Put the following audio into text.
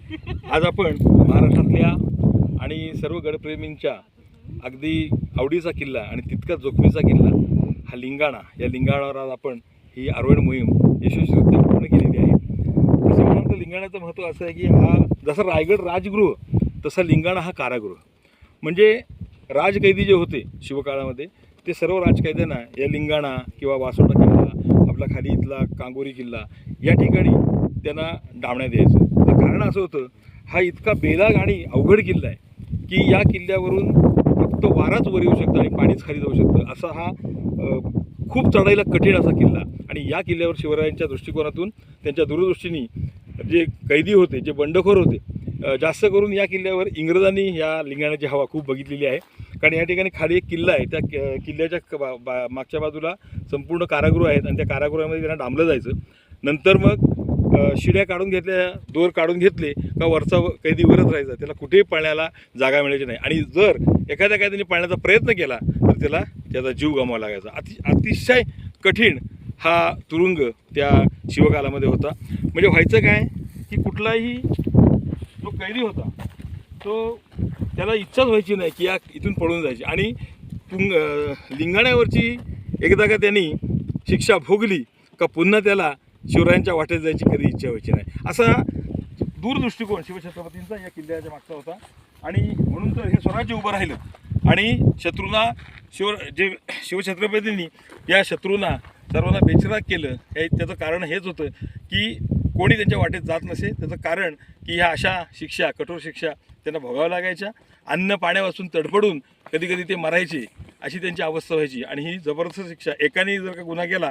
आज आपण महाराष्ट्रातल्या आणि सर्व गडप्रेमींच्या अगदी आवडीचा किल्ला आणि तितकाच जोखमीचा किल्ला हा लिंगाणा, या लिंगाणावर आज आपण ही आरोहण मोहीम यशस्वीरित्या पूर्ण केलेली आहे. तसं म्हणाल तर लिंगाण्याचं महत्त्व असं आहे की हा जसा रायगड राजगृह तसा लिंगाणा हा कारागृह. म्हणजे राजकैदी जे होते शिवकाळामध्ये ते सर्व राजकैद्यांना या लिंगाणा किंवा वासोटा किल्ला, आपला खाली इथला कांगोरी किल्ला या ठिकाणी त्यांना डावण्यात यायचं. तर कारण असं होतं, हा इतका बेदाग आणि अवघड किल्ला आहे की या किल्ल्यावरून फक्त वाराच वर येऊ शकतं आणि पाणीच खाली जाऊ शकतं असा हा खूप चढायला कठीण असा किल्ला. आणि या किल्ल्यावर शिवरायांच्या दृष्टिकोनातून त्यांच्या दूरदृष्टीने जे कैदी होते, जे बंडखोर होते, जास्त करून या किल्ल्यावर इंग्रजांनी या लिंगाण्याची हवा खूप बघितलेली आहे. कारण या ठिकाणी खाली एक किल्ला आहे, त्या किल्ल्याच्या मागच्या बाजूला संपूर्ण कारागृह आहेत आणि त्या कारागृहामध्ये त्यांना डांबलं जायचं. नंतर मग शिड्या काढून घेतल्या, दोर काढून घेतले का वरचा कैदी वरच राहायचा, त्याला कुठेही पळण्याला जागा मिळायची नाही. आणि जर एखाद्या कैद्याने पळण्याचा प्रयत्न केला तर त्याला त्याचा जीव गमवावा लागायचा. अतिशय कठीण हा तुरुंग त्या शिवकालामध्ये होता. म्हणजे व्हायचं काय की कुठलाही जो कैदी होता तो त्याला इच्छाच व्हायची नाही की या इथून पळून जायची. आणि लिंगाण्यावरची एकदा का त्यांनी शिक्षा भोगली का पुन्हा त्याला शिवरायांच्या वाटेत जायची कधी इच्छा व्हायची नाही. असा दूरदृष्टिकोन शिवछत्रपतींचा या किल्ल्याच्या मागचा होता. आणि म्हणून तर हे स्वराज्य उभं राहिलं आणि शत्रूंना शिवछत्रपतींनी या शत्रूंना सर्वांना बेचिराग केलं. हे त्याचं कारण हेच होतं की कोणी त्यांच्या वाटेत जात नसे. त्याचं कारण की ह्या अशा शिक्षा, कठोर शिक्षा त्यांना भोगाव्या लागायच्या. अन्न पाण्यापासून तडफडून कधी कधी ते मरायचे, अशी त्यांची अवस्था व्हायची. आणि ही जबरदस्त शिक्षा, एकाने जर का गुन्हा केला